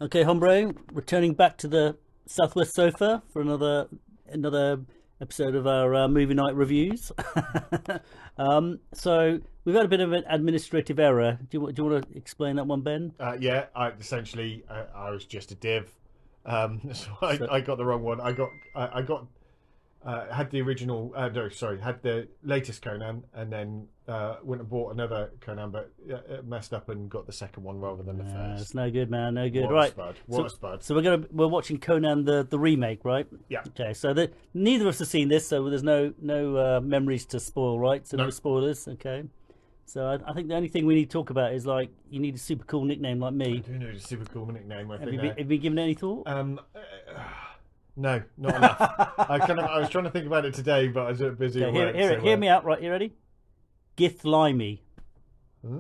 Okay, hombre, returning back to the Southwest sofa for another episode of our movie night reviews. So we've had a bit of an administrative error. Do you want to explain that one, Ben? Yeah, I was just a div, so So I got the wrong one. I got had the original. No, sorry, had the latest Conan, and then went and bought another Conan, but messed up and got the second one rather than the it's first. no good, man. No good. What a Right. spud! What So a spud! we're watching Conan the remake, right? Yeah, Okay. So neither of us have seen this, so there's no memories to spoil, right? So no no, spoilers. Okay. So I think the only thing we need to talk about is like you need a super cool nickname like I me. do know it's a super cool nickname. I Have think you been given any thought? no, not enough. I was trying to think about it today, but I was a bit busy Okay, at work. hear me out. Right, you ready? Githlimey. Oh,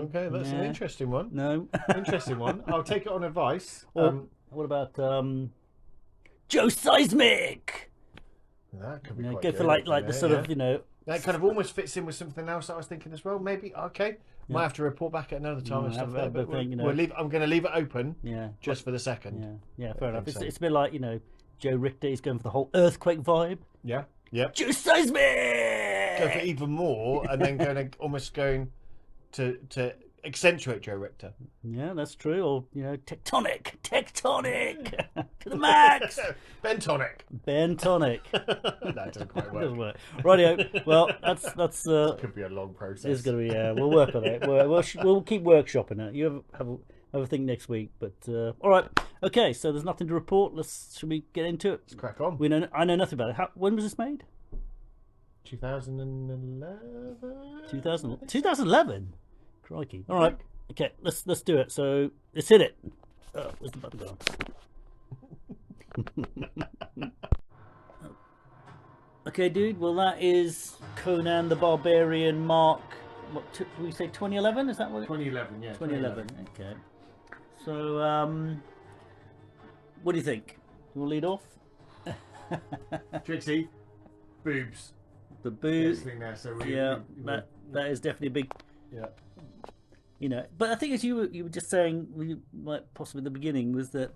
okay, that's an Yeah. interesting one. No. Interesting one. I'll take it on advice. Or what about Joe Seismic? That could be You know, quite go good. for like actually, the yeah, sort yeah. of That kind of almost fits in with something else that I was thinking as well. Maybe okay. Might yeah, have to report back at another time and stuff there, but thing, you know, we'll leave. I'm going to leave it open yeah, just for the second. yeah, fair I enough. think so. It's a bit like Joe Richter. He's going for the whole earthquake vibe. Yeah, yeah. Joe Go for Seismic. even more, and then almost going to accentuate Joe Richter. Yeah, that's true. Or tectonic to the max. Bentonic. Bentonic. That doesn't quite Doesn't work. work. Rightio. Well, that's Could be a long process. it's gonna be. We'll work on it. We'll keep workshopping it. You have a think next week. But all right. Okay. So there's nothing to report. Should we get into it? Let's crack on. I know nothing about it. When was this made? 2011. 2011. Crikey. All right. Okay. Let's do it. So let's hit it. Oh, where's the button gone? Okay, dude. Well, that is Conan the Barbarian. Mark. What did we say? 2011? Is that what? 2011, yeah. 2011. Okay. So, what do you think? You want to lead off? Trixie, boobs. The There's boo. thing there, so Yeah, that is definitely a big. yeah. But I think as you were just saying, like possibly at the beginning, was that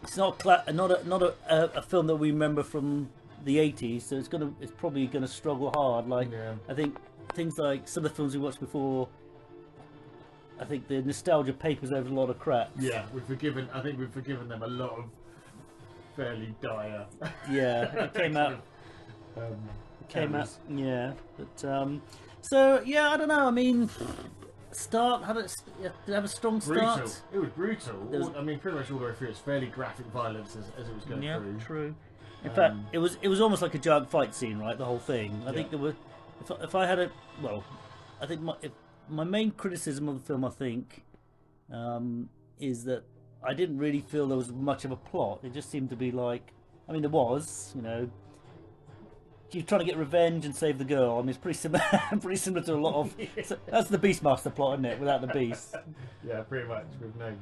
it's not a film that we remember from the 80s, so it's probably gonna struggle hard. Like Yeah. I think things like some of the films we watched before, I think the nostalgia papers over a lot of crap. Yeah, I think we've forgiven them a lot of fairly dire. Yeah, it came out. um, Came out. errors. Yeah, but so yeah, I don't know. I mean, did it have a strong start? Brutal. It was brutal. There's- I mean, pretty much all the way through. It's fairly graphic violence as it was going Yeah, through. true. In fact, Um, it was almost like a giant fight scene, right? The whole thing. I think Yeah. there were. If I had a well, I think my main criticism of the film, I think, is that I didn't really feel there was much of a plot. It just seemed to be like, I mean, there was, you're trying to get revenge and save the girl. I mean, it's pretty similar, pretty similar to a lot of. That's the Beastmaster plot, isn't it? Without the beast. Yeah, pretty much with no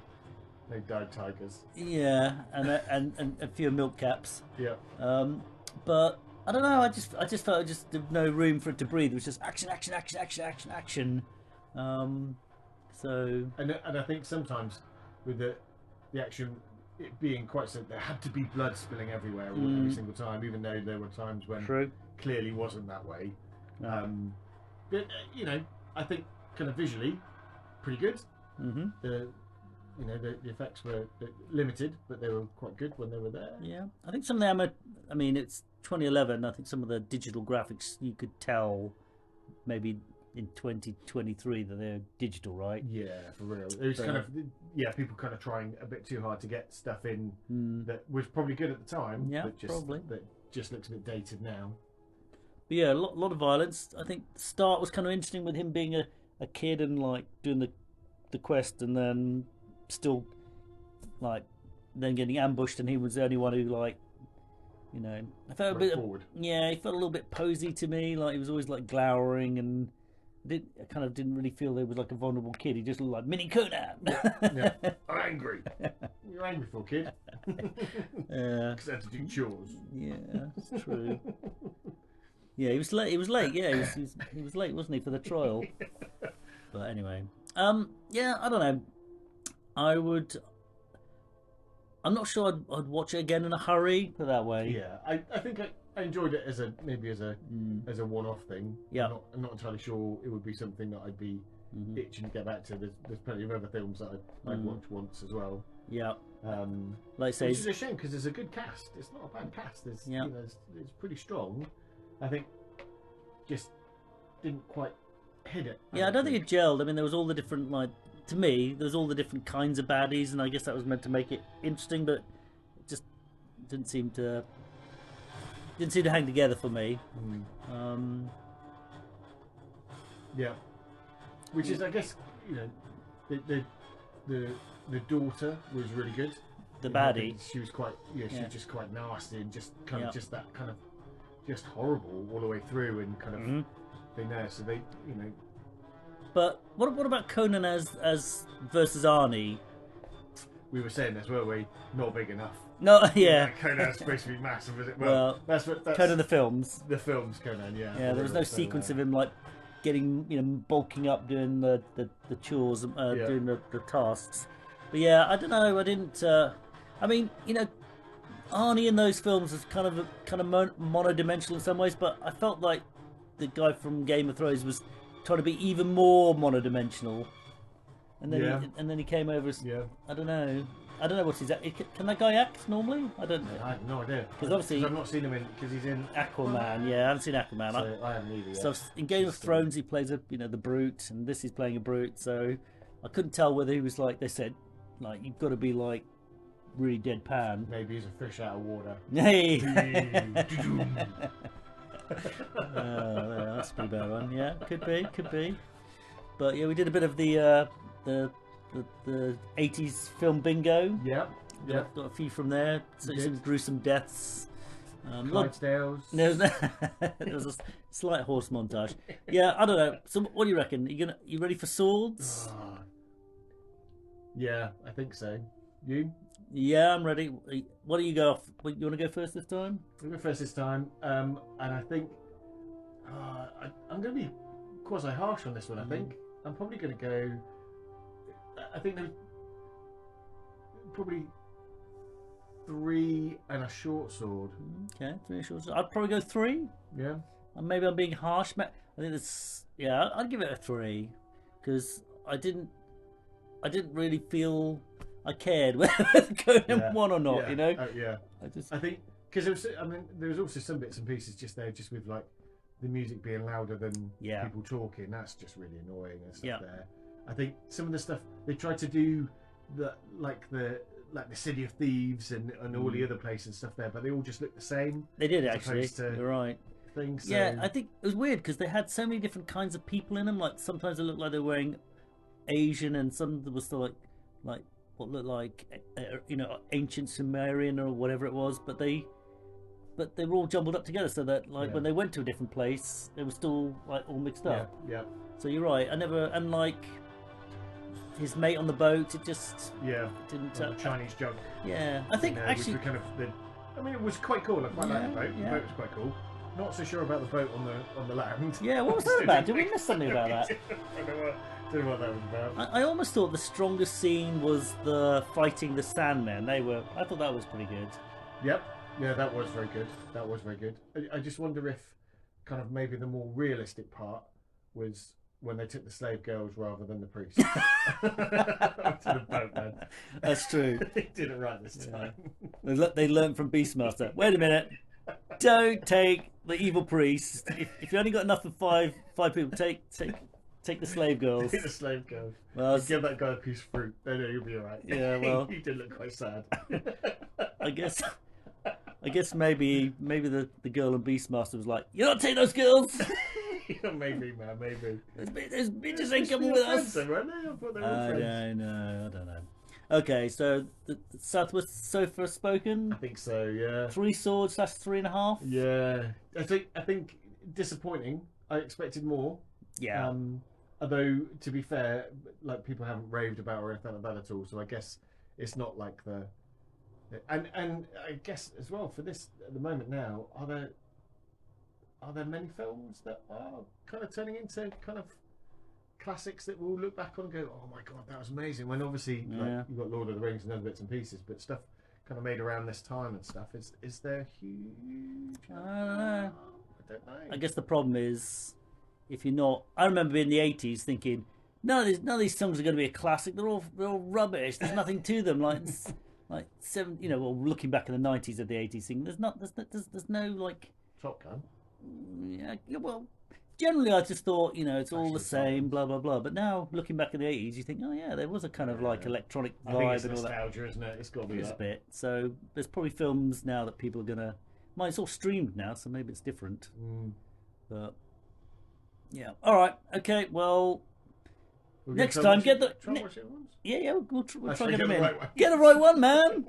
died tigers. Yeah, and a few milk caps. Yeah. But I don't know. I just felt just there was no room for it to breathe. It was just action, action, action, action, action, action. So And I think sometimes with the action it being quite so there had to be blood spilling everywhere every single time, even though there were times when true. clearly wasn't that way. No. But I think kind of visually pretty good. Mm-hmm. The effects were limited, but they were quite good when they were there. Yeah, I think some of them. I mean, it's 2011. I think some of the digital graphics you could tell maybe in 2023 that they're digital, right? Yeah, for real. It was kind of people kind of trying a bit too hard to get stuff in that was probably good at the time. Yeah, but probably. That just looks a bit dated now. But yeah, a lot of violence. I think the start was kind of interesting with him being a kid and like doing the quest, and then still like then getting ambushed, and he was the only one who I felt a Went bit. forward. Yeah, he felt a little bit posy to me. Like he was always like glowering, and I kind of didn't really feel he was like a vulnerable kid. He just looked like Mini Conan. Yeah, I'm angry. You're angry for kid. Yeah, Because I had to do chores. yeah, it's true. Yeah, he was late. He was late. Yeah, he was late, wasn't he, for the trial? But anyway, yeah, I don't know. I would. I'm not sure I'd watch it again in a hurry. Put it that way. Yeah, I think I enjoyed it as a maybe as a one-off thing. Yeah. I'm not entirely sure it would be something that I'd be itching to get back to. There's plenty of other films that I'd watched once as well. Yeah. Like I say, which is a shame because there's a good cast. It's not a bad cast. There's Yeah. you know, it's pretty strong. I think just didn't quite hit it. yeah, I don't think it gelled. I mean, there was all the different like. To me, there was all the different kinds of baddies, and I guess that was meant to make it interesting, but it just didn't seem to hang together for me. Yeah, which is, I guess, you know, the daughter was really good. The You know, baddie. she was quite, she Yeah. was just quite nasty and just kind Yeah. of just that kind of just horrible all the way through and kind of thing there. So they, you know, But what about Conan as versus Arnie? we were saying this, weren't we? Not big enough. No, yeah. Like, Conan's supposed to be massive, is it? Well, that's Conan the films. the films, Conan. Yeah. Yeah, there was no sequence of him like getting, bulking up doing the chores, doing the tasks. But yeah, I don't know. I didn't. I mean, Arnie in those films was kind of monodimensional in some ways, but I felt like the guy from Game of Thrones was trying to be even more monodimensional. And then he came over as I don't know what's his act. Can that guy act normally? I don't know. I have no idea. Because obviously I've not seen him because he's in Aquaman. Yeah, I haven't seen Aquaman. So I haven't either yet. So in Game of Thrones he plays the brute, and this he's playing a brute. So I couldn't tell whether he was like they said, like you've got to be like really deadpan. Maybe he's a fish out of water. Hey. Yeah, that's a pretty bad one. Yeah, could be. But yeah, we did a bit of the 80s film bingo. Yeah. Yeah. Got a few from there. So some gruesome deaths. Clydesdales. There was a slight horse montage. Yeah, I don't know. So what do you reckon? You ready for swords? Yeah, I think so. You? Yeah, I'm ready. What do you go off? You want to go first this time? I'll go first this time. And I think I'm going to be quasi harsh on this one. I think I'm probably going to go. I think there's probably 3 and a short sword. Okay, 3 and a short sword. I'd probably go 3. Yeah. And maybe I'm being harsh. I think it's I'd give it a 3 because I didn't really feel I cared whether Conan won or not. Yeah. I think because there was also some bits and pieces just there, just with like the music being louder than people talking. That's just really annoying and stuff there. I think some of the stuff they tried to do, the City of Thieves and all the other places and stuff there, but they all just look the same. They did actually. You're right. Things. So. Yeah, I think it was weird because they had so many different kinds of people in them. Like sometimes they looked like they were wearing Asian, and some was still like what looked like ancient Sumerian or whatever it was. But they were all jumbled up together, so that when they went to a different place, they were still like all mixed up. Yeah. So you're right. And like his mate on the boat, it just didn't. Chinese junk. Yeah, I think actually kind of it was quite cool. I quite like the boat. The boat was quite cool. Not so sure about the boat on the land. Yeah, what was that about? Did we miss something about that? I don't know what that was about. I almost thought the strongest scene was the fighting the Sandmen. I thought that was pretty good. Yep. Yeah, that was very good. I just wonder if kind of maybe the more realistic part was when they took the slave girls rather than the priests. To the boat, man. That's true. They did it right this time. They learned from Beastmaster. Wait a minute. Don't take the evil priest. If you only got enough for five people, take the slave girls. Take the slave girls. Well, give that guy a piece of fruit. Then you'll be alright. Yeah, well, he did look quite sad. I guess maybe the girl in Beastmaster was like, "You're not taking those girls." Maybe, man. Maybe. Those bitches ain't coming with us. I don't know. Okay, so the Southwest Sofa spoken. I think so. Yeah. 3 swords. That's 3.5. Yeah. I think disappointing. I expected more. Yeah. Although to be fair, like people haven't raved about or anything like that at all. So I guess it's not like the. And I guess as well for this at the moment now, are there many films that are kind of turning into kind of classics that we'll look back on and go, oh my god, that was amazing. When obviously like, you've got Lord of the Rings and other bits and pieces, but stuff kind of made around this time and stuff. Is there huge? I don't know. I don't know. I guess the problem is, if you're not, I remember in the 80s thinking, none of these songs are going to be a classic. They're all rubbish. There's nothing to them. Like seven, you know, well, looking back in the 90s of the 80s thing, there's no like Top Gun. Yeah, well, generally I just thought, you know, it's all the same, blah blah blah. But now looking back in the 80s, you think, oh yeah, there was a kind of like electronic vibe. I think it's and all nostalgia, that. isn't it? It's got to be a bit. So there's probably films now that people are gonna. Well, it's all streamed now, so maybe it's different. But yeah, all right, okay, well. Next time, get the. Yeah, we'll try to get them in. Get the right one, man.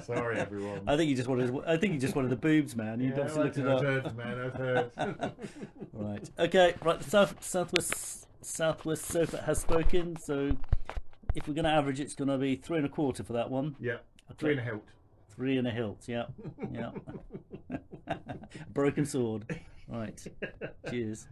Sorry, everyone. I think you just wanted the boobs, man. You obviously looked it up. I've heard. Right. Okay. Right. The Southwest Sofa has spoken. So, if we're going to average, it's going to be 3 1/4 for that one. Yeah. Okay. 3 1/2 hilt. 3 1/2. Yeah. Yeah. Broken sword. Right. Cheers.